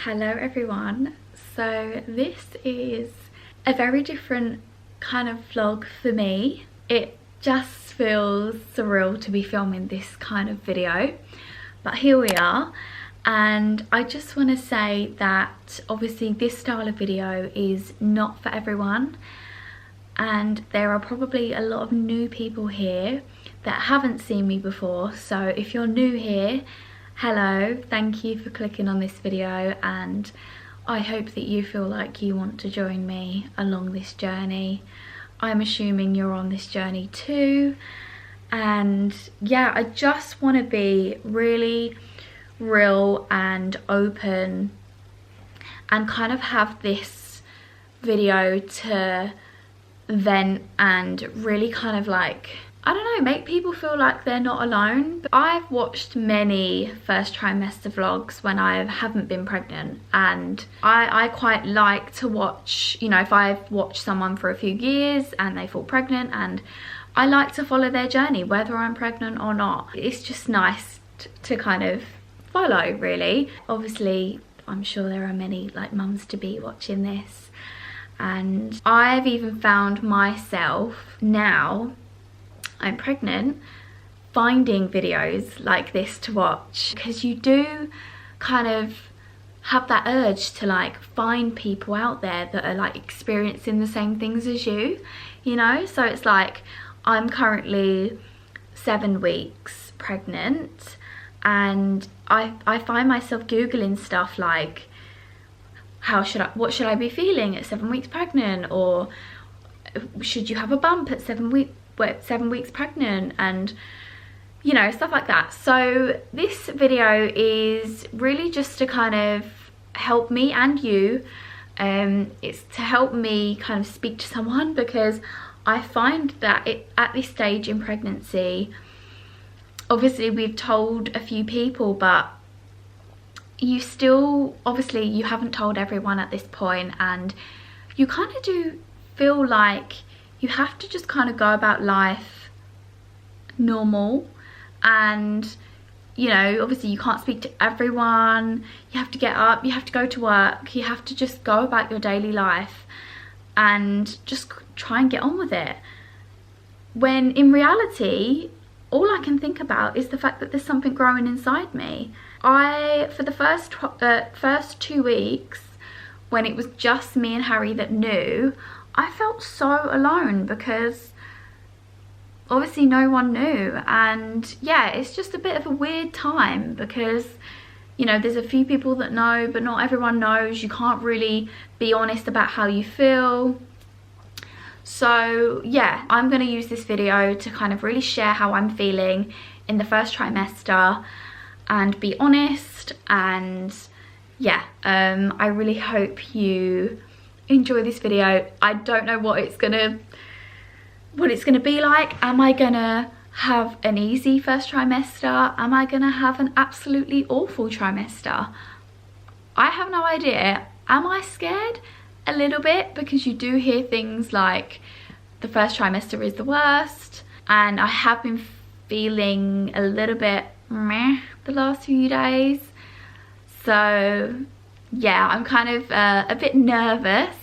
Hello everyone. So this is a very different kind of vlog for me. It just feels surreal to be filming this kind of video, but here we are. And I just want to say that obviously this style of video is not for everyone, and there are probably a lot of new people here that haven't seen me before. So if you're new here, hello, thank you for clicking on this video, and I hope that you feel like you want to join me along this journey. I'm assuming you're on this journey too, and yeah, I just want to be really real and open and kind of have this video to vent and really kind of like, I don't know, make people feel like they're not alone. I've watched many first trimester vlogs when I haven't been pregnant, and I quite like to watch, you know, if I've watched someone for a few years and they fall pregnant, and I like to follow their journey whether I'm pregnant or not. It's just nice to kind of follow, really. Obviously, I'm sure there are many like mums to be watching this, and I've even found myself, now I'm pregnant, finding videos like this to watch, because you do kind of have that urge to like find people out there that are like experiencing the same things as you know. So it's like, I'm currently 7 weeks pregnant, and I find myself googling stuff like, what should I be feeling at 7 weeks pregnant, or should you have a bump at 7 weeks pregnant, and you know, stuff like that. So this video is really just to kind of help me and you. It's to help me kind of speak to someone, because I find that at this stage in pregnancy, obviously we've told a few people, but you still, obviously you haven't told everyone at this point, and you kind of do feel like you have to just kind of go about life normal. And you know, obviously you can't speak to everyone, you have to get up, you have to go to work, you have to just go about your daily life and just try and get on with it, when in reality all I can think about is the fact that there's something growing inside me. For the first 2 weeks, when it was just me and Harry that knew, I felt so alone, because obviously no one knew. And yeah, it's just a bit of a weird time, because you know, there's a few people that know, but not everyone knows. You can't really be honest about how you feel. So yeah, I'm going to use this video to kind of really share how I'm feeling in the first trimester and be honest. And yeah, I really hope you enjoy this video. I don't know what it's gonna be like. Am I gonna have an easy first trimester? Am I gonna have an absolutely awful trimester? I have no idea. Am I scared? A little bit, because you do hear things like the first trimester is the worst, and I have been feeling a little bit meh the last few days. So yeah, I'm kind of a bit nervous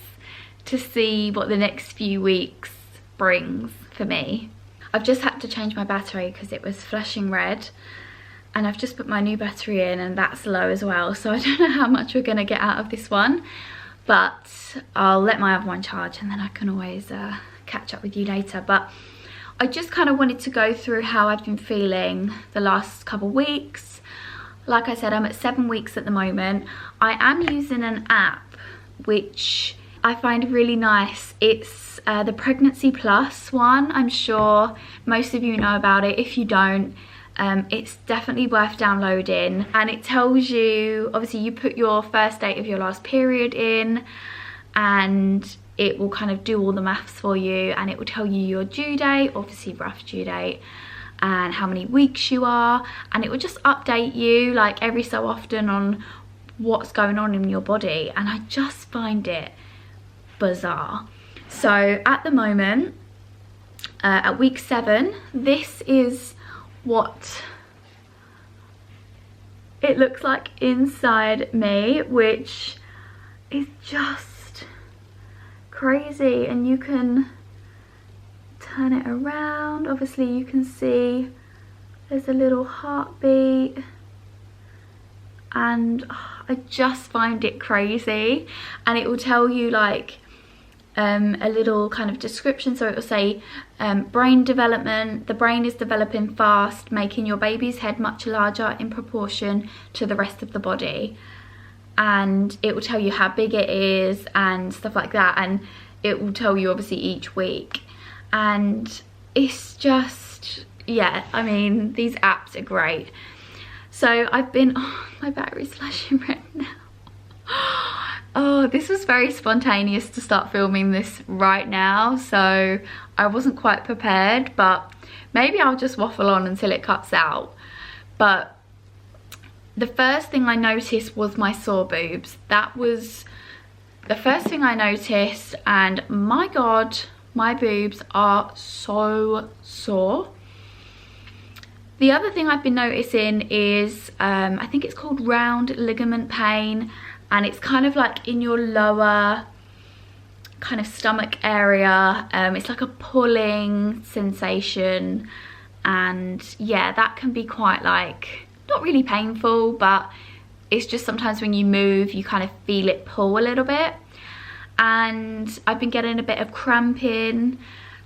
to see what the next few weeks brings for me. I've just had to change my battery because it was flashing red, and I've just put my new battery in and that's low as well, so I don't know how much we're going to get out of this one, but I'll let my other one charge and then I can always catch up with you later. But I just kind of wanted to go through how I've been feeling the last couple of weeks. Like I said, I'm at 7 weeks at the moment. I am using an app which I find really nice. It's the Pregnancy Plus one. I'm sure most of you know about it. If you don't, it's definitely worth downloading. And it tells you, obviously you put your first date of your last period in, and it will kind of do all the maths for you, and it will tell you your due date, obviously rough due date, and how many weeks you are, and it will just update you like every so often on what's going on in your body. And I just find it bizarre. So at the moment, at week 7, this is what it looks like inside me, which is just crazy. And you can turn it around. Obviously you can see there's a little heartbeat, and I just find it crazy. And it will tell you like a little kind of description. So it will say brain development: the brain is developing fast, making your baby's head much larger in proportion to the rest of the body. And it will tell you how big it is and stuff like that, and it will tell you obviously each week. And it's just, yeah, I mean, these apps are great. So I've been, oh, my battery's flashing red now. Oh, this was very spontaneous to start filming this right now, so I wasn't quite prepared, but maybe I'll just waffle on until it cuts out. But the first thing I noticed was my sore boobs. That was the first thing I noticed, and my God, my boobs are so sore. The other thing I've been noticing is, I think it's called round ligament pain, and it's kind of like in your lower kind of stomach area. It's like a pulling sensation, and yeah, that can be quite like, not really painful, but it's just sometimes when you move you kind of feel it pull a little bit. And I've been getting a bit of cramping,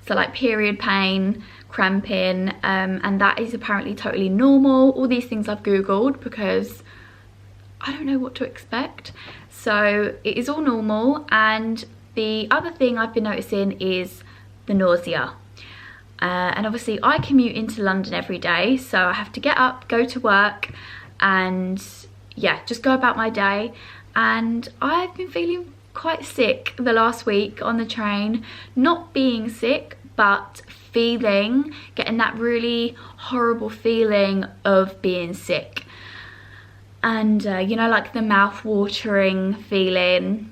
so like period pain, cramping, and that is apparently totally normal. All these things I've googled because I don't know what to expect, so it is all normal. And the other thing I've been noticing is the nausea. And obviously I commute into London every day, so I have to get up, go to work, and yeah, just go about my day. And I've been feeling quite sick the last week on the train. Not being sick, but getting that really horrible feeling of being sick. And you know, like the mouth watering feeling.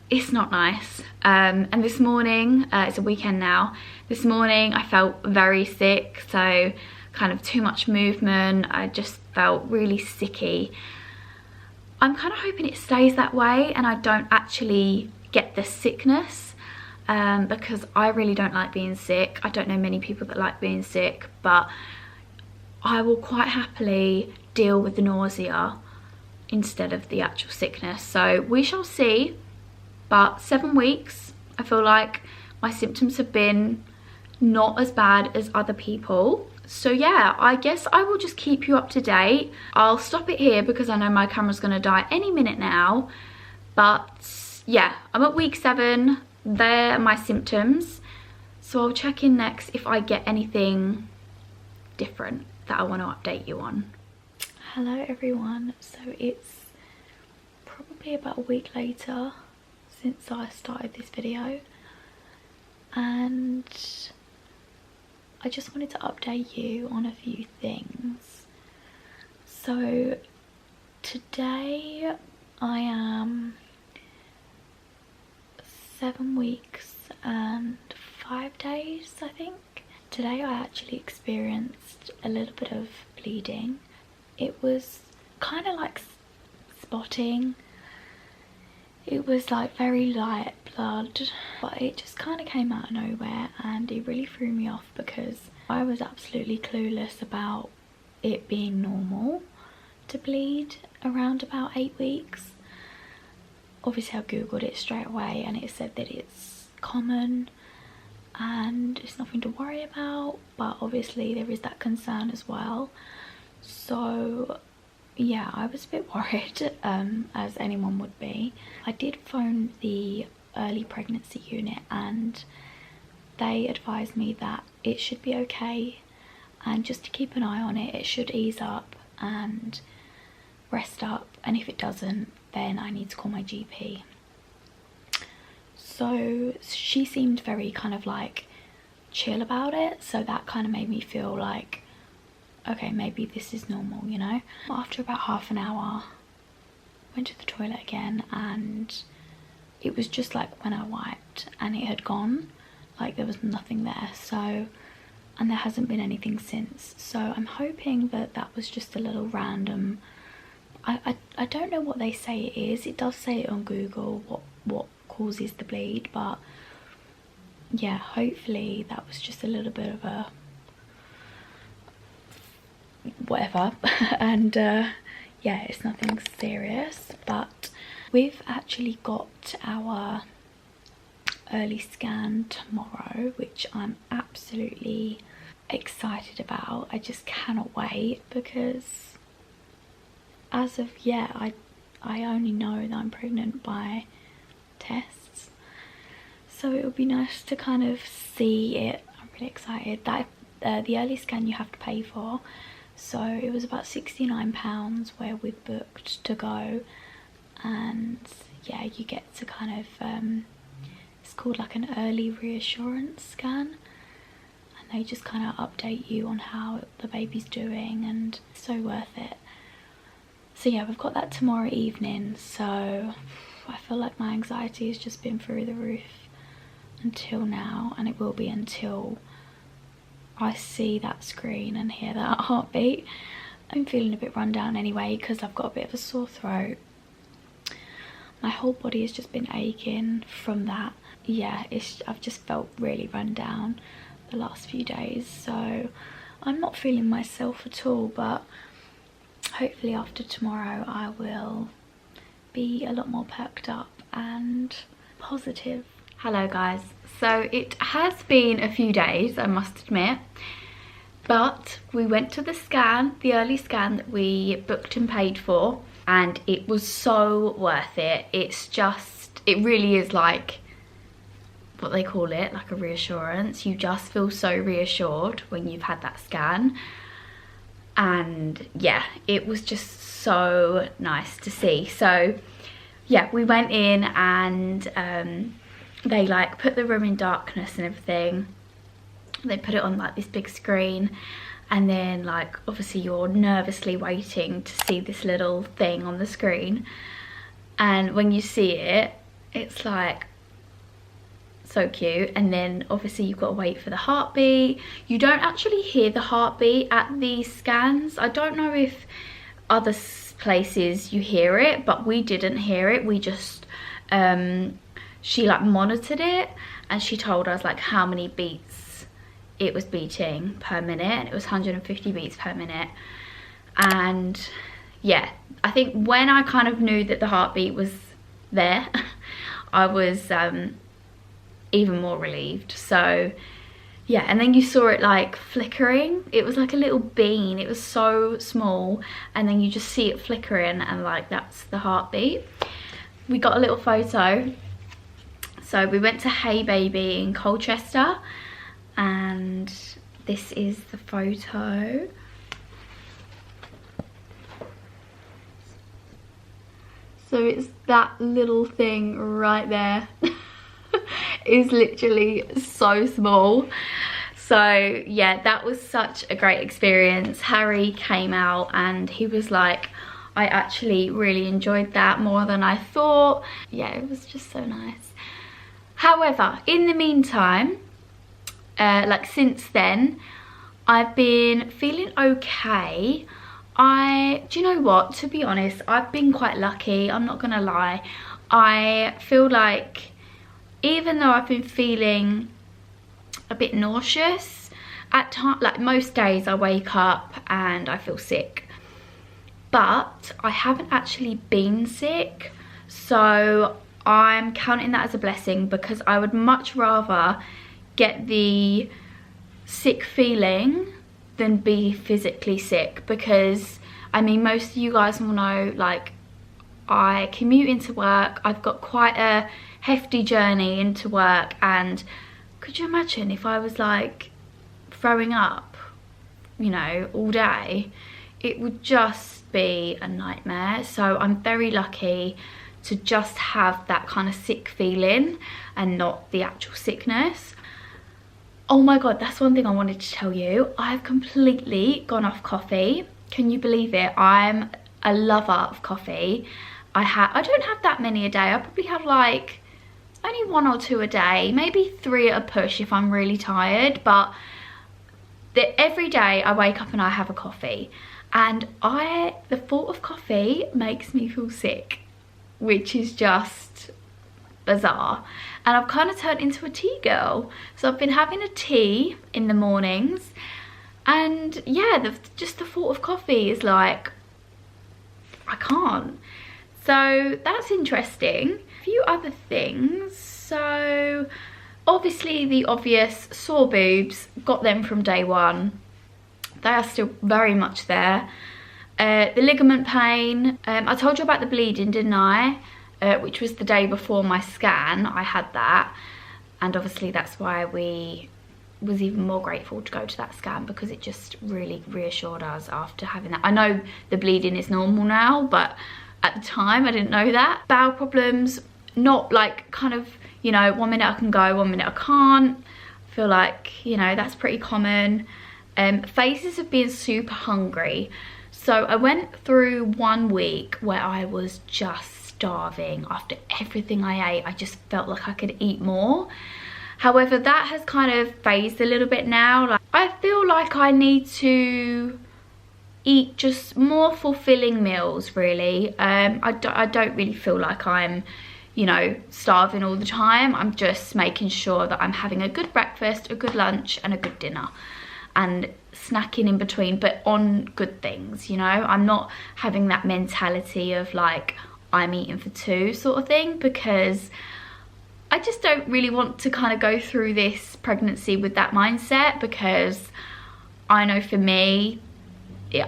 It's not nice. And this morning, it's a weekend now, this morning I felt very sick, so kind of too much movement. I just felt really sicky. I'm kind of hoping it stays that way and I don't actually get the sickness, because I really don't like being sick. I don't know many people that like being sick, but I will quite happily deal with the nausea instead of the actual sickness. So we shall see. But 7 weeks, I feel like my symptoms have been not as bad as other people. So yeah, I guess I will just keep you up to date. I'll stop it here because I know my camera's gonna die any minute now. But yeah, I'm at week 7. They're my symptoms. So I'll check in next if I get anything different that I want to update you on. Hello everyone. So it's probably about a week later since I started this video, and I just wanted to update you on a few things. So today I am 7 weeks and 5 days, I think. Today I actually experienced a little bit of bleeding. It was kind of like spotting. It was like very light blood, but it just kind of came out of nowhere, and it really threw me off because I was absolutely clueless about it being normal to bleed around about 8 weeks. Obviously I googled it straight away and it said that it's common and it's nothing to worry about, but obviously there is that concern as well. So yeah, I was a bit worried, as anyone would be. I did phone the early pregnancy unit and they advised me that it should be okay, and just to keep an eye on it, it should ease up and rest up, and if it doesn't, then I need to call my GP. So she seemed very kind of like chill about it, so that kind of made me feel like, okay, maybe this is normal, you know. After about half an hour, went to the toilet again, and it was just like when I wiped and it had gone, like there was nothing there. So, and there hasn't been anything since, so I'm hoping that that was just a little random I don't know what they say it is. It does say it on Google what causes the bleed, but yeah, hopefully that was just a little bit of a whatever. And yeah, it's nothing serious. But we've actually got our early scan tomorrow, which I'm absolutely excited about. I just cannot wait, because as of yet I only know that I'm pregnant by tests, so it would be nice to kind of see it. I'm really excited. That the early scan you have to pay for, so it was about £69 where we booked to go, and yeah, you get to kind of it's called like an early reassurance scan, and they just kind of update you on how the baby's doing, and it's so worth it. So yeah, we've got that tomorrow evening, so I feel like my anxiety has just been through the roof until now, and it will be until I see that screen and hear that heartbeat. I'm feeling a bit run down anyway, because I've got a bit of a sore throat. My whole body has just been aching from that. Yeah, I've just felt really run down the last few days, so I'm not feeling myself at all, but hopefully after tomorrow I will be a lot more perked up and positive. Hello guys, so it has been a few days, I must admit, but we went to the scan, the early scan that we booked and paid for, and it was so worth it. It's just, it really is like what they call it, like a reassurance. You just feel so reassured when you've had that scan. And yeah, it was just so nice to see. So yeah, we went in, and they like put the room in darkness and everything. They put it on like this big screen, and then like obviously you're nervously waiting to see this little thing on the screen, and when you see it, it's like so cute. And then obviously you've got to wait for the heartbeat. You don't actually hear the heartbeat at these scans. I don't know if other places you hear it, but we didn't hear it. We just she like monitored it, and she told us like how many beats it was beating per minute, and it was 150 beats per minute. And yeah, I think when I kind of knew that the heartbeat was there, I was even more relieved. So yeah, and then you saw it like flickering. It was like a little bean, it was so small, and then you just see it flickering, and like that's the heartbeat. We got a little photo. So we went to Hey Baby in Colchester, and this is the photo. So it's that little thing right there. Is literally so small. So yeah, that was such a great experience. Harry came out and he was like, I actually really enjoyed that more than I thought. Yeah, it was just so nice. However, in the meantime, like since then, I've been feeling okay. Do you know what, to be honest, I've been quite lucky, I'm not gonna lie. I feel like even though I've been feeling a bit nauseous at times, like most days I wake up and I feel sick, but I haven't actually been sick, so I'm counting that as a blessing, because I would much rather get the sick feeling than be physically sick. Because I mean, most of you guys will know, like, I commute into work, I've got quite a hefty journey into work, and could you imagine if I was like throwing up, you know, all day? It would just be a nightmare. So I'm very lucky to just have that kind of sick feeling and not the actual sickness. Oh my god, that's one thing I wanted to tell you. I've completely gone off coffee. Can you believe it? I'm a lover of coffee. I don't have that many a day. I probably have like only 1 or 2 a day, maybe 3 at a push if I'm really tired, but every day I wake up and I have a coffee. and the thought of coffee makes me feel sick, which is just bizarre. And I've kind of turned into a tea girl, so I've been having a tea in the mornings, and yeah, just the thought of coffee is like, I can't. So that's interesting. A few other things. So obviously the obvious sore boobs, got them from day one. They are still very much there. The ligament pain, I told you about the bleeding, didn't I? Which was the day before my scan. I had that, and obviously that's why we was even more grateful to go to that scan, because it just really reassured us after having that. I know the bleeding is normal now, but at the time I didn't know that. Bowel problems, not like kind of, you know, 1 minute I can go, 1 minute I can't. I feel like, you know, that's pretty common. Phases of being super hungry. So I went through 1 week where I was just starving. After everything I ate, I just felt like I could eat more. However, that has kind of phased a little bit now. Like, I feel like I need to eat just more fulfilling meals, really. I don't really feel like I'm, you know, starving all the time. I'm just making sure that I'm having a good breakfast, a good lunch and a good dinner, and snacking in between, but on good things, you know. I'm not having that mentality of like, I'm eating for two sort of thing, because I just don't really want to kind of go through this pregnancy with that mindset, because I know for me,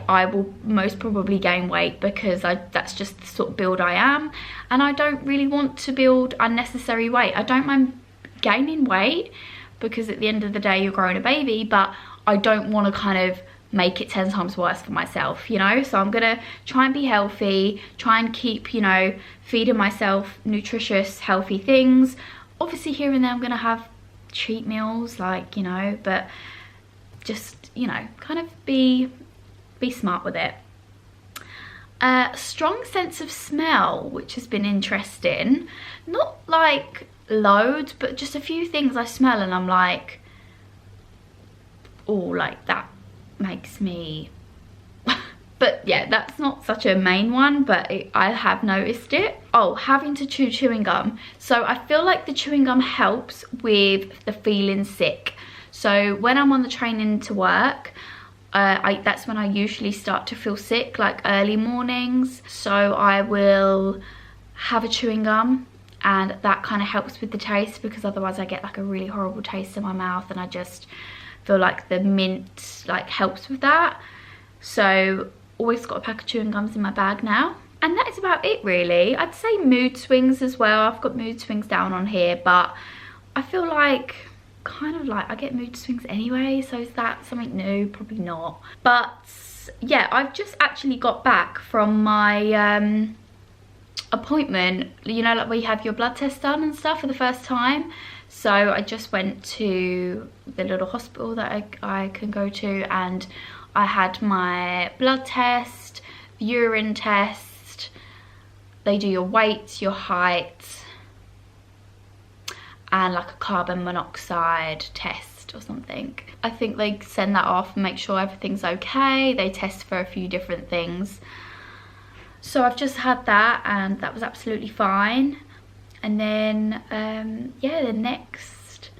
I will most probably gain weight, because that's just the sort of build I am, and I don't really want to build unnecessary weight. I don't mind gaining weight, because at the end of the day you're growing a baby, but I don't want to kind of make it 10 times worse for myself, you know. So I'm gonna try and be healthy, try and keep, you know, feeding myself nutritious, healthy things. Obviously here and there I'm gonna have cheat meals, like, you know, but just, you know, kind of be smart with it. Strong sense of smell, which has been interesting. Not like loads, but just a few things I smell and I'm like, oh, like that makes me but yeah, that's not such a main one, but I have noticed it. Oh, having to chew chewing gum. So I feel like the chewing gum helps with the feeling sick. So when I'm on the train into work, that's when I usually start to feel sick, like early mornings. So I will have a chewing gum, and that kind of helps with the taste, because otherwise I get like a really horrible taste in my mouth, and I just feel like the mint like helps with that. So always got a pack of chewing gums in my bag now. And that is about it really. I'd say mood swings as well. I've got mood swings down on here, but I feel like kind of like I get mood swings anyway, so is that something new? Probably not. But yeah, I've just actually got back from my appointment, you know, like where you have your blood test done and stuff for the first time. So I just went to the little hospital that I can go to, and I had my blood test, urine test, they do your weight, your height, and like a carbon monoxide test or something. I think they send that off and make sure everything's okay. They test for a few different things. So I've just had that, and that was absolutely fine. And then yeah, the next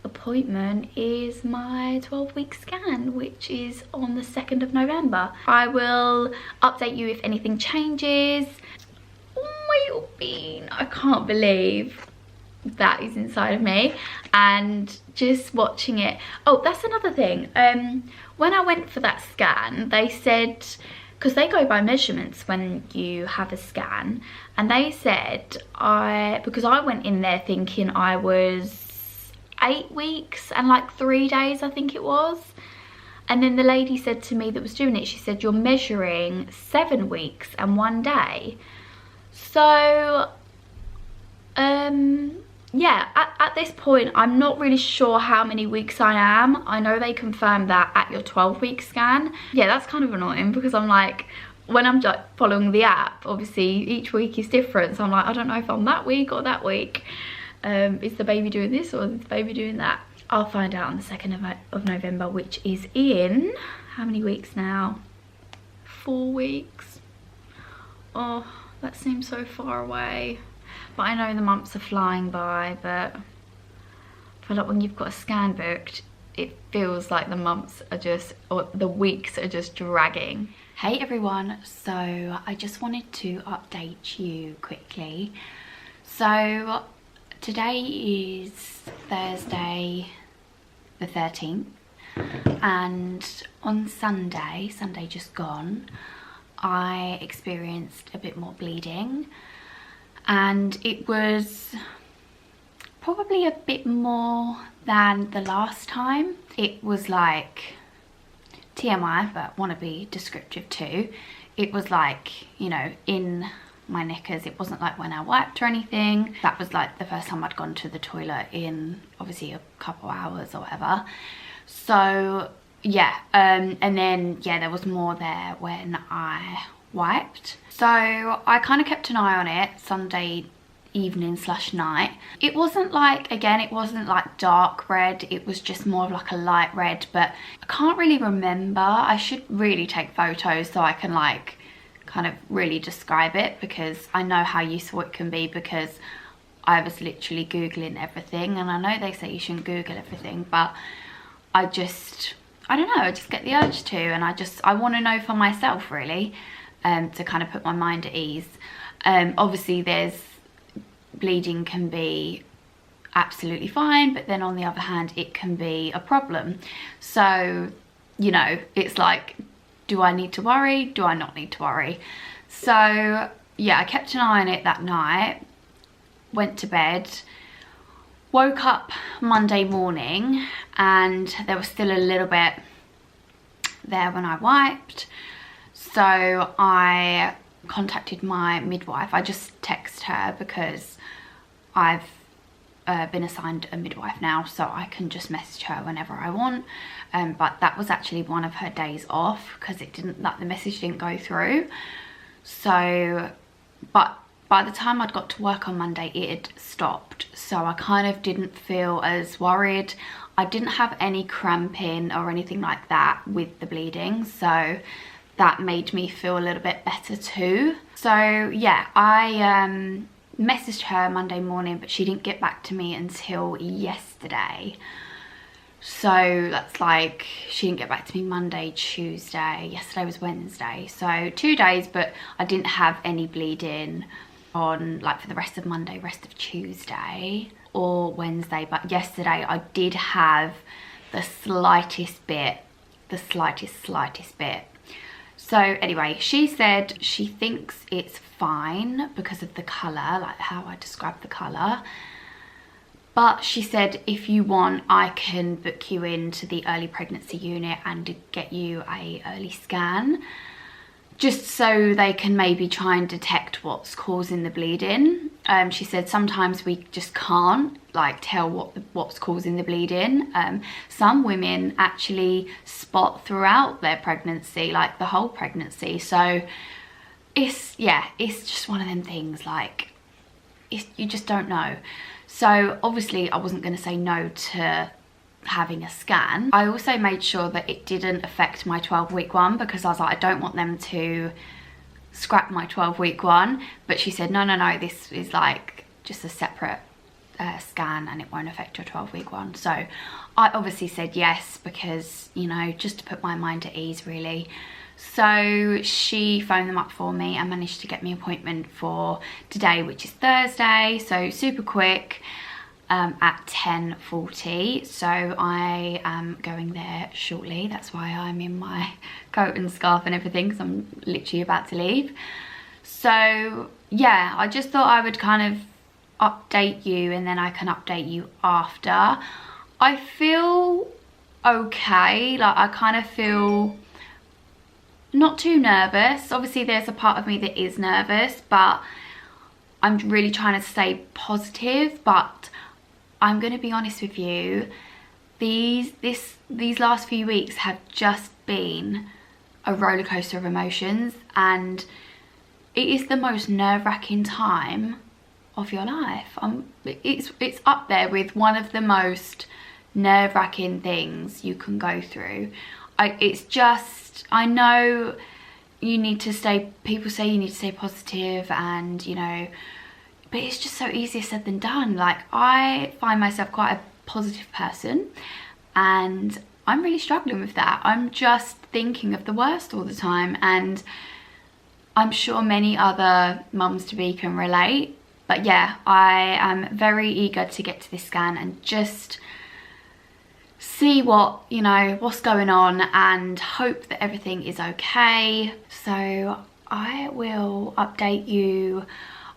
appointment is my 12-week scan, which is on the 2nd of November. I will update you if anything changes. Oh, my little bean, I can't believe that is inside of me. And just watching it, oh, that's another thing. When I went for that scan, they said, because they go by measurements when you have a scan, and they said because I went in there thinking I was 8 weeks and like 3 days, I think it was. And then the lady said to me that was doing it, she said, you're measuring 7 weeks and 1 day. So yeah, at this point I'm not really sure how many weeks I am. I know they confirmed that at your 12-week scan. Yeah, that's kind of annoying, because I'm like, when I'm like following the app, obviously each week is different, so I'm like, I don't know if I'm that week or that week. Is the baby doing this or is the baby doing that? I'll find out on the 2nd of November, which is in, how many weeks now? 4 weeks. Oh, that seems so far away. But I know the months are flying by, but I feel like when you've got a scan booked, it feels like the months are just, or the weeks are just dragging. Hey everyone, so I just wanted to update you quickly. So today is Thursday the 13th, and on Sunday just gone, I experienced a bit more bleeding, and it was probably a bit more than the last time. It was like TMI, but want to be descriptive too. It was like, you know, in my knickers. It wasn't like when I wiped or anything. That was like the first time I'd gone to the toilet in obviously a couple hours or whatever. So yeah, and then yeah, there was more there when I wiped. So I kind of kept an eye on it Sunday evening / night. It wasn't like, again, it wasn't like dark red, it was just more of like a light red, but I can't really remember. I should really take photos so I can like kind of really describe it, because I know how useful it can be, because I was literally googling everything, and I know they say you shouldn't google everything, but I don't know, I just get the urge to, and I want to know for myself really, to kind of put my mind at ease. Obviously there's bleeding can be absolutely fine, but then on the other hand it can be a problem. So, you know, it's like, do I need to worry? Do I not need to worry? So yeah, I kept an eye on it that night, went to bed, woke up Monday morning, and there was still a little bit there when I wiped. So I contacted my midwife. I just texted her because I've been assigned a midwife now, so I can just message her whenever I want. But that was actually one of her days off, because it didn't, like, the message didn't go through. So, but by the time I'd got to work on Monday, it had stopped, so I kind of didn't feel as worried. I didn't have any cramping or anything like that with the bleeding, so that made me feel a little bit better too. So yeah, I messaged her Monday morning, but she didn't get back to me until yesterday. So that's like, she didn't get back to me Monday, Tuesday, yesterday was Wednesday, so 2 days, but I didn't have any bleeding on, like, for the rest of Monday, rest of Tuesday or Wednesday. But yesterday I did have the slightest bit, the slightest bit. So anyway, she said she thinks it's fine because of the colour, like how I described the colour. But she said, if you want, I can book you into the early pregnancy unit and get you a early scan, just so they can maybe try and detect what's causing the bleeding. She said sometimes we just can't like tell what's causing the bleeding. Some women actually spot throughout their pregnancy, like the whole pregnancy. So it's, yeah, it's just one of them things, like, you just don't know. So obviously I wasn't going to say no to having a scan. I also made sure that it didn't affect my 12-week one, because I was like, I don't want them to scrap my 12-week one. But she said, no, this is like just a separate scan and it won't affect your 12-week one. So I obviously said yes, because, you know, just to put my mind at ease really. So she phoned them up for me and managed to get me an appointment for today, which is Thursday, so super quick, at 10:40. So I am going there shortly. That's why I'm in my coat and scarf and everything, because I'm literally about to leave. So yeah, I just thought I would kind of update you, and then I can update you after. I feel okay, like I kind of feel not too nervous. Obviously there's a part of me that is nervous, but I'm really trying to stay positive. But I'm going to be honest with you, these last few weeks have just been a roller coaster of emotions, and it is the most nerve-wracking time of your life. It's up there with one of the most nerve-wracking things you can go through. It's just, I know, you need to stay, people say you need to stay positive, and you know, but it's just so easier said than done. Like, I find myself quite a positive person, and I'm really struggling with that. I'm just thinking of the worst all the time, and I'm sure many other mums-to-be can relate. But yeah, I am very eager to get to this scan and just see what, you know, what's going on, and hope that everything is okay. So I will update you.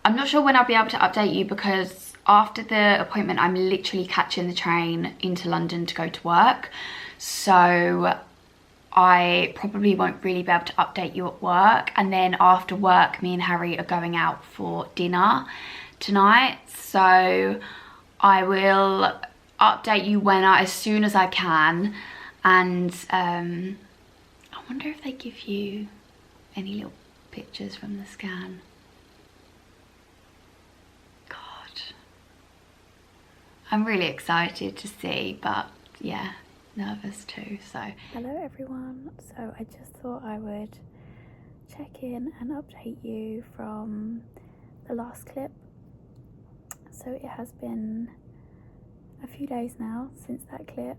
I'm not sure when I'll be able to update you, because after the appointment I'm literally catching the train into London to go to work, so I probably won't really be able to update you at work. And then after work, me and Harry are going out for dinner tonight, so I will update you as soon as I can. And I wonder if they give you any little pictures from the scan. God, I'm really excited to see, but yeah, nervous too. So hello everyone, so I just thought I would check in and update you from the last clip. So it has been a few days now since that clip.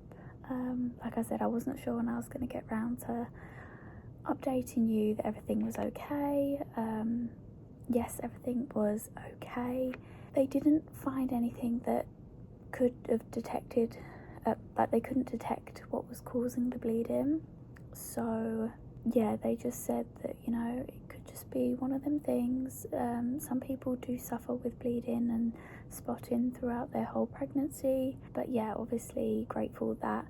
Like I said, I wasn't sure when I was going to get round to updating you that everything was okay. Yes, everything was okay. They didn't find anything that could have detected, like they couldn't detect what was causing the bleeding. So yeah, they just said that, you know, it could just be one of them things. Some people do suffer with bleeding and spotting throughout their whole pregnancy, but yeah, obviously grateful that,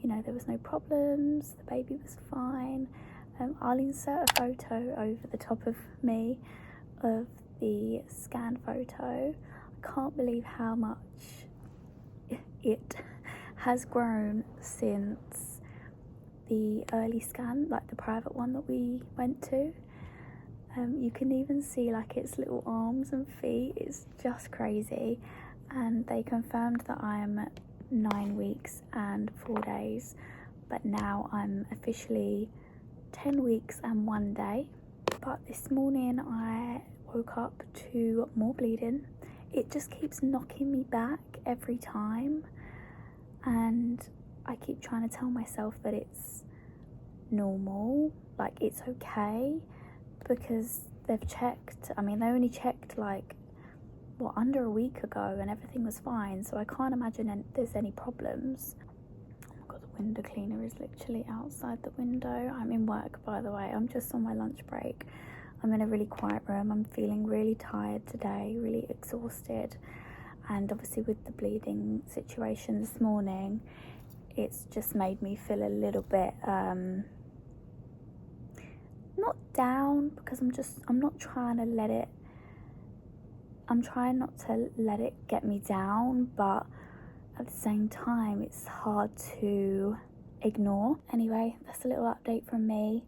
you know, there was no problems, the baby was fine. I'll insert a photo over the top of me of the scan photo. I can't believe how much it has grown since the early scan, like the private one that we went to. You can even see like its little arms and feet. It's just crazy. And they confirmed that I'm 9 weeks and 4 days, but now I'm officially 10 weeks and 1 day. But this morning I woke up to more bleeding. It just keeps knocking me back every time, and I keep trying to tell myself that it's normal, like it's okay, because they've checked. I mean, they only checked like, what, under a week ago, and everything was fine, so I can't imagine there's any problems. Oh my god, the window cleaner is literally outside the window. I'm in work, by the way. I'm just on my lunch break. I'm in a really quiet room. I'm feeling really tired today, really exhausted, and obviously with the bleeding situation this morning, it's just made me feel a little bit not down, because I'm not trying to let it, I'm trying not to let it get me down, but at the same time it's hard to ignore. Anyway, that's a little update from me.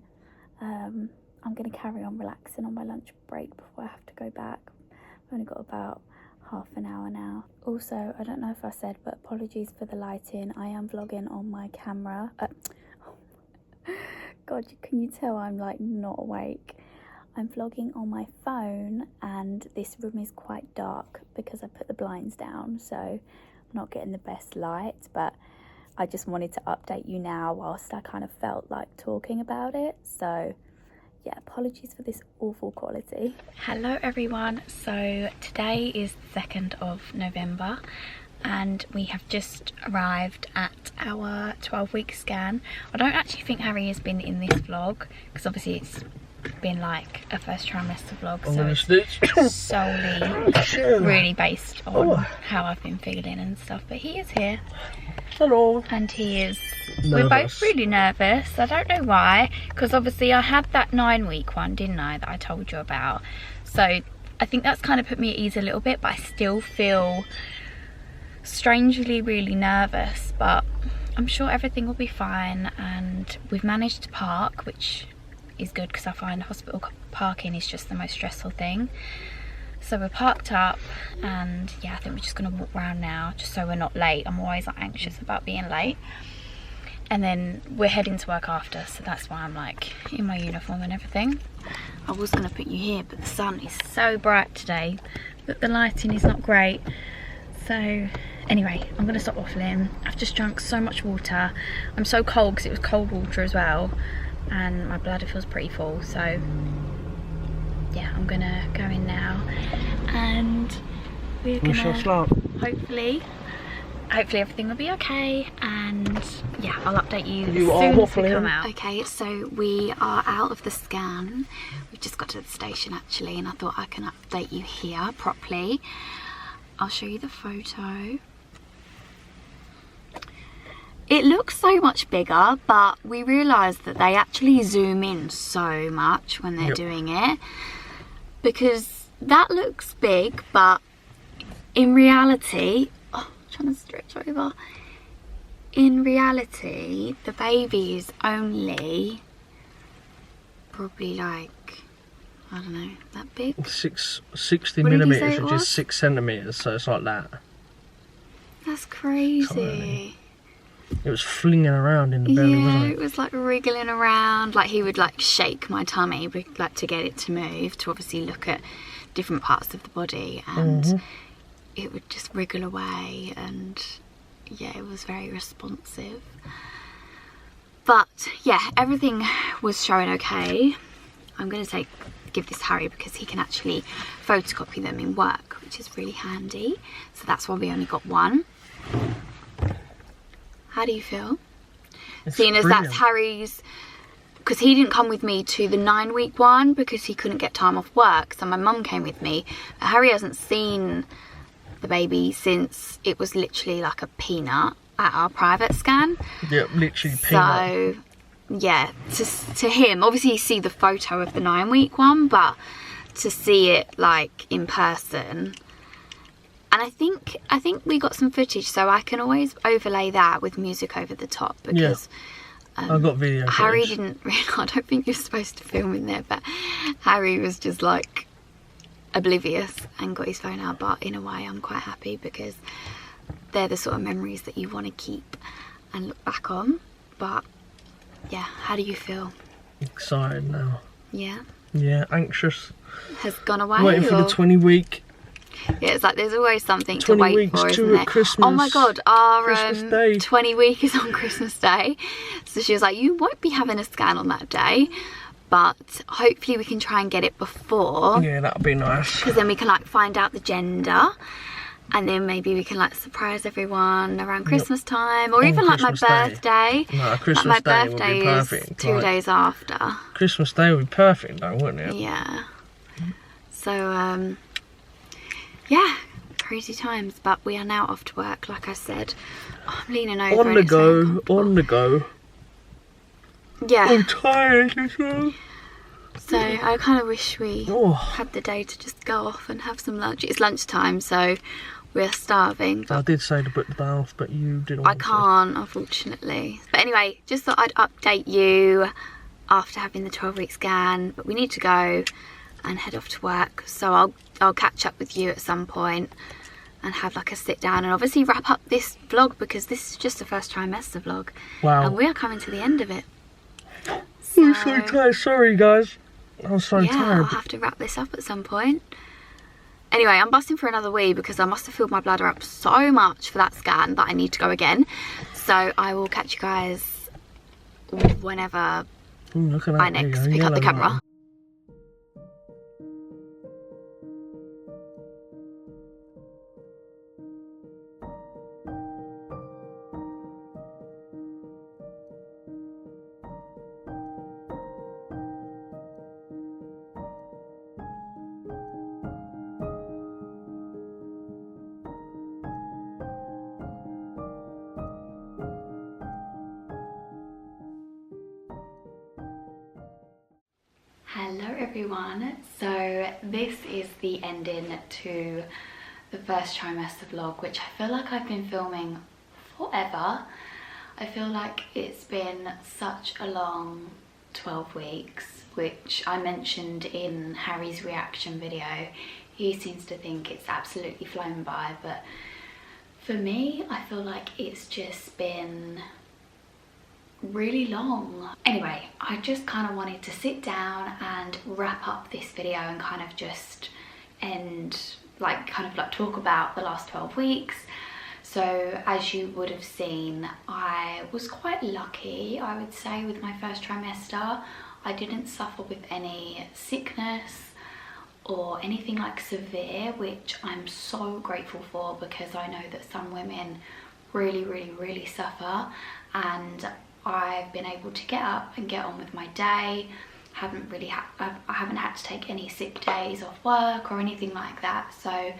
I'm going to carry on relaxing on my lunch break before I have to go back. I've only got about half an hour now. Also, I don't know if I said, but apologies for the lighting. I am vlogging on my camera. God, can you tell I'm like not awake? I'm vlogging on my phone, and this room is quite dark because I put the blinds down, so I'm not getting the best light, but I just wanted to update you now whilst I kind of felt like talking about it. So yeah, apologies for this awful quality. Hello everyone, so today is the 2nd of November and we have just arrived at our 12-week scan. I don't actually think Harry has been in this vlog because obviously it's been like a first trimester vlog, so it's solely really based on how I've been feeling and stuff, but he is here. Hello. And he is nervous. We're both really nervous. I don't know why, because obviously I had that 9-week one, didn't I, that I told you about, so I think that's kind of put me at ease a little bit, but I still feel strangely really nervous, but I'm sure everything will be fine. And we've managed to park, which is good because I find hospital parking is just the most stressful thing. So we're parked up, and yeah, I think we're just gonna walk around now just so we're not late. I'm always like anxious about being late. And then we're heading to work after, so that's why I'm like in my uniform and everything. I was gonna put you here, but the sun is so bright today that the lighting is not great. So anyway, I'm gonna stop waffling. I've just drunk so much water. I'm so cold because it was cold water as well, and my bladder feels pretty full. So yeah, I'm gonna go in now, and we're gonna hopefully everything will be okay, and yeah, I'll update you as soon as we come out. Okay, so we are out of the scan. We've just got to the station actually, and I thought I can update you here properly. I'll show you the photo. It looks so much bigger, but we realised that they actually zoom in so much when they're doing it, because that looks big, but in reality, trying to stretch over, in reality the baby is only probably like, I don't know, that big. 60 millimetres, which is 6 centimetres, so it's like that. That's crazy. Tiny. It was flinging around in the belly, wasn't it? Yeah, it was like wriggling around, like he would like shake my tummy like to get it to move, to obviously look at different parts of the body, and it would just wriggle away, and yeah, it was very responsive. But yeah, everything was showing okay. I'm going to give this to Harry because he can actually photocopy them in work, which is really handy. So that's why we only got one. How do you feel? Seeing as that's Harry's, because he didn't come with me to the 9-week one because he couldn't get time off work, so my mum came with me. But Harry hasn't seen the baby since it was literally like a peanut at our private scan. Yeah, literally peanut. So yeah, to him, obviously you see the photo of the 9-week one, but to see it like in person, and I think we got some footage, so I can always overlay that with music over the top, because I got video Harry footage. didn't really, I don't think you're supposed to film in there, but Harry was just like oblivious and got his phone out. But in a way I'm quite happy, because they're the sort of memories that you want to keep and look back on. But yeah, how do you feel? Excited now. Yeah? Yeah, anxious. Has gone away? Waiting for the 20-week. Yeah, it's like there's always something to wait for, isn't there? Christmas, oh my god, our 20 week is on Christmas Day. So she was like, you won't be having a scan on that day, but hopefully we can try and get it before. Yeah, that'd be nice. Because then we can like find out the gender, and then maybe we can like surprise everyone around Christmas time, or even like Christmas my birthday. No, Christmas like my Day would birthday be perfect. is 2 days after. Christmas Day would be perfect though, wouldn't it? Yeah. So yeah, crazy times, but we are now off to work, like I said. Oh, I'm leaning over. On the go. Yeah. I'm tired as well. So I kind of wish we had the day to just go off and have some lunch. It's lunchtime, so we're starving. But I did say to put the day off, but you didn't I want can't, unfortunately. But anyway, just thought I'd update you after having the 12-week scan. But we need to go and head off to work, so I'll catch up with you at some point and have like a sit down and obviously wrap up this vlog, because this is just the first trimester vlog. Wow. And we are coming to the end of it. So, I'm so tired, sorry guys. I'm so tired. I'll have to wrap this up at some point. Anyway, I'm busting for another wee because I must have filled my bladder up so much for that scan that I need to go again. So I will catch you guys whenever I next pick up the camera. Hello everyone, so this is the ending to the first trimester vlog, which I feel like I've been filming forever. I feel like it's been such a long 12 weeks, which I mentioned in Harry's reaction video. He seems to think it's absolutely flown by, but for me, I feel like it's just been really long. Anyway, I just kind of wanted to sit down and wrap up this video and kind of just talk about the last 12 weeks. So as you would have seen, I was quite lucky, I would say, with my first trimester. I didn't suffer with any sickness or anything like severe, which I'm so grateful for, because I know that some women really suffer, and I've been able to get up and get on with my day. I haven't had to take any sick days off work or anything like that. So,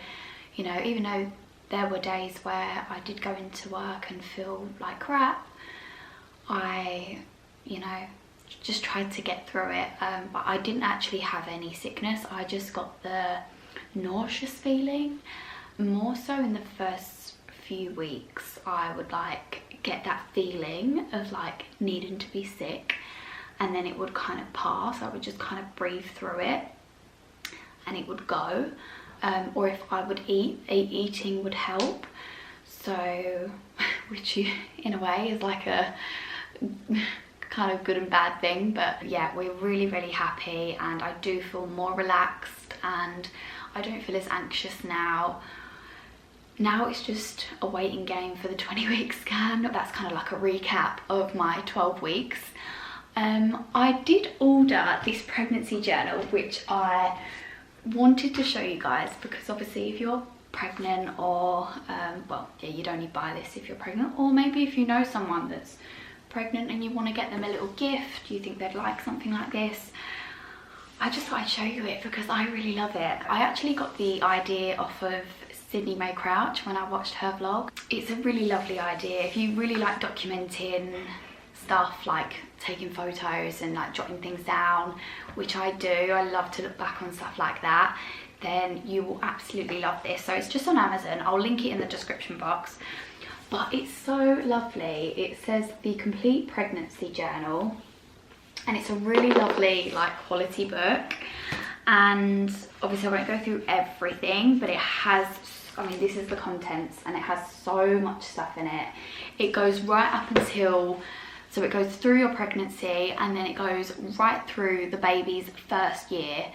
you know, even though there were days where I did go into work and feel like crap, I, you know, just tried to get through it. But I didn't actually have any sickness. I just got the nauseous feeling. More so in the first few weeks, I would like get that feeling of like needing to be sick, and then it would kind of pass. I would just kind of breathe through it and it would go. Or if I would eating would help. So, which in a way is like a kind of good and bad thing. But yeah, we're really happy, and I do feel more relaxed, and I don't feel as anxious now. Now it's just a waiting game for the 20-week scan. That's kind of like a recap of my 12 weeks. I did order this pregnancy journal, which I wanted to show you guys, because obviously if you're pregnant, or well, yeah, you'd only buy this if you're pregnant, or maybe if you know someone that's pregnant and you want to get them a little gift, you think they'd like something like this. I just thought I'd show you it because I really love it. I actually got the idea off of Sydney Mae Crouch when I watched her vlog. It's a really lovely idea. If you really like documenting stuff, like taking photos and like jotting things down, which I do, I love to look back on stuff like that, then you will absolutely love this. So it's just on Amazon. I'll link it in the description box, but it's so lovely. It says the Complete Pregnancy Journal, and it's a really lovely like quality book. And obviously I won't go through everything, but it has, I mean, this is the contents, and it has so much stuff in it. It goes right up until, so it goes through your pregnancy, and then it goes right through the baby's first year.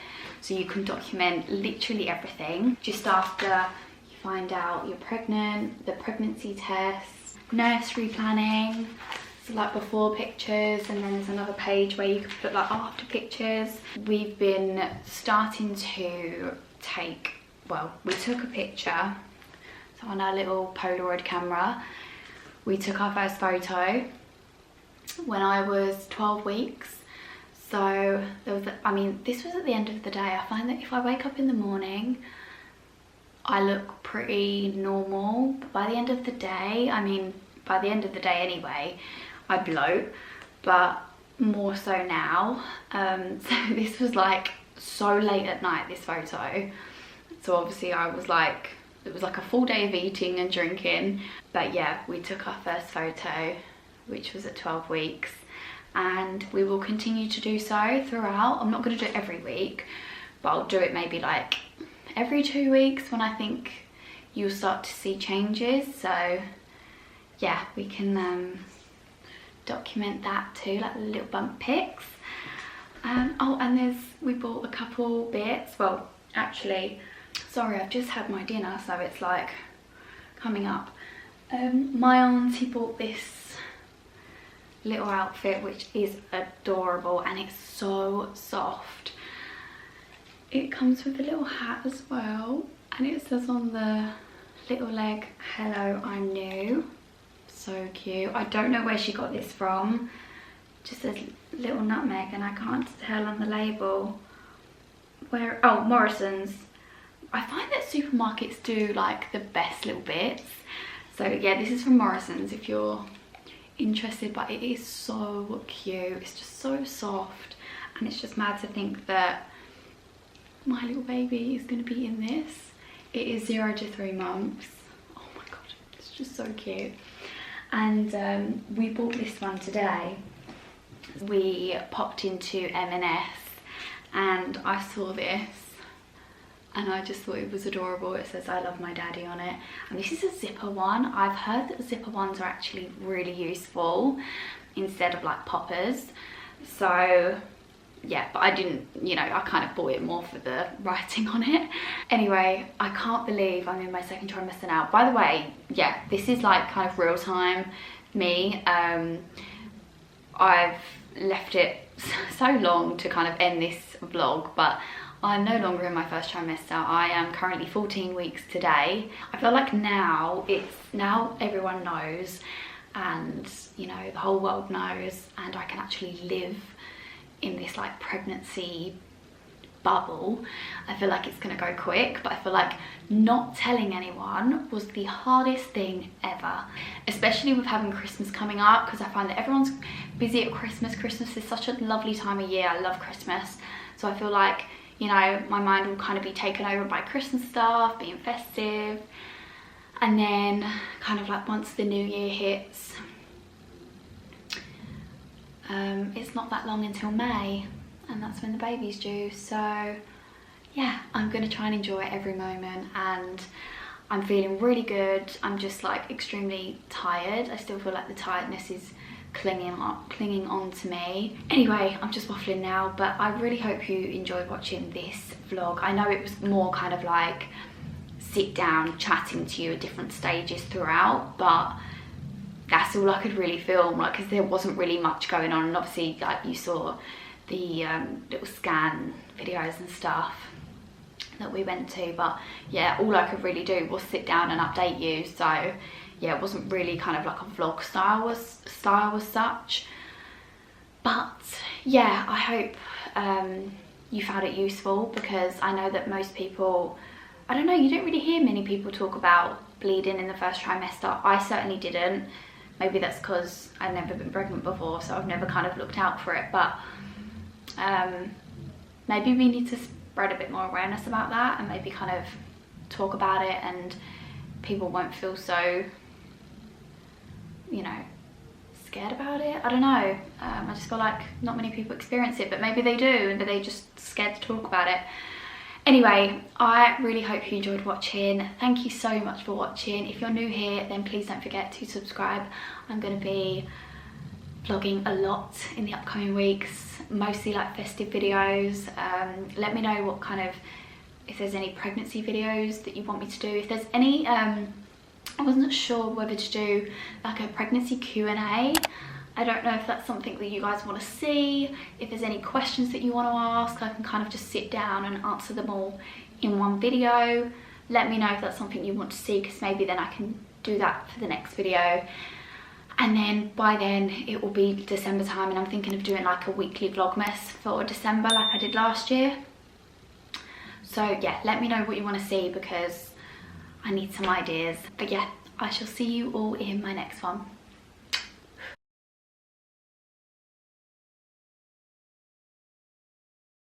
So you can document literally everything. Just after you find out you're pregnant, the pregnancy tests, nursery planning, so like before pictures, and then there's another page where you can put like after pictures. We've been starting to take, well, we took a picture, so on our little Polaroid camera, we took our first photo when I was 12 weeks. So there was, I mean, this was at the end of the day. I find that if I wake up in the morning, I look pretty normal, but by the end of the day, I mean, by the end of the day anyway, I bloat, but more so now. So this was like so late at night, this photo. So obviously I was like, it was like a full day of eating and drinking. But yeah, we took our first photo, which was at 12 weeks, and we will continue to do so throughout. I'm not going to do it every week, but I'll do it maybe like every 2 weeks when I think you'll start to see changes. So yeah, we can document that too, like the little bump pics. Oh, and we bought a couple bits. Well, actually, sorry, I've just had my dinner, so it's like coming up. My auntie bought this little outfit, which is adorable, and it's so soft. It comes with a little hat as well, and it says on the little leg, "Hello, I'm new." So cute. I don't know where she got this from. It just says Little Nutmeg, and I can't tell on the label where. Oh, Morrison's. I find that supermarkets do like the best little bits. So yeah, this is from Morrison's if you're interested, but it is so cute. It's just so soft, and it's just mad to think that my little baby is going to be in this. It is 0 to 3 months. Oh my god, it's just so cute. And we bought this one today. We popped into M&S and I saw this, and I just thought it was adorable. It says "I love my daddy" on it, and this is a zipper one. I've heard that zipper ones are actually really useful, instead of like poppers. So yeah, but I didn't, you know, I kind of bought it more for the writing on it. Anyway, I can't believe I'm in my second trimester now. By the way, yeah, this is like kind of real time me. I've left it so long to kind of end this vlog, but I'm no longer in my first trimester. I am currently 14 weeks today. I feel like now everyone knows, and you know, the whole world knows, and I can actually live in this like pregnancy bubble. I feel like it's gonna go quick, but I feel like not telling anyone was the hardest thing ever, especially with having Christmas coming up, because I find that everyone's busy at Christmas. Christmas is such a lovely time of year. I love Christmas, so I feel like, you know, my mind will kind of be taken over by Christmas stuff, being festive, and then kind of like once the new year hits, it's not that long until May, and that's when the baby's due. So yeah, I'm gonna try and enjoy every moment, and I'm feeling really good. I'm just like extremely tired. I still feel like the tiredness is clinging on to me. Anyway, I'm just waffling now, but I really hope you enjoyed watching this vlog. I know it was more kind of like sit down chatting to you at different stages throughout, but that's all I could really film, like, because there wasn't really much going on. And obviously, like, you saw the little scan videos and stuff that we went to, but yeah, all I could really do was sit down and update you. So yeah, it wasn't really kind of like a vlog style as such. But yeah, I hope you found it useful, because I know that most people, I don't know, you don't really hear many people talk about bleeding in the first trimester. I certainly didn't. Maybe that's because I've never been pregnant before, so I've never kind of looked out for it. But maybe we need to spread a bit more awareness about that, and maybe kind of talk about it, and people won't feel so, you know, scared about it. I don't know. I just feel like not many people experience it, but maybe they do, but they're just scared to talk about it. Anyway, I really hope you enjoyed watching. Thank you so much for watching. If you're new here, then please don't forget to subscribe. I'm going to be vlogging a lot in the upcoming weeks, mostly like festive videos. Let me know what kind of, if there's any pregnancy videos that you want me to do. If there's any, I wasn't sure whether to do like a pregnancy Q&A. I don't know if that's something that you guys want to see. If there's any questions that you want to ask, I can kind of just sit down and answer them all in one video. Let me know if that's something you want to see, because maybe then I can do that for the next video. And then by then it will be December time, and I'm thinking of doing like a weekly vlogmas for December like I did last year. So yeah, let me know what you want to see, because I need some ideas. But yeah, I shall see you all in my next one.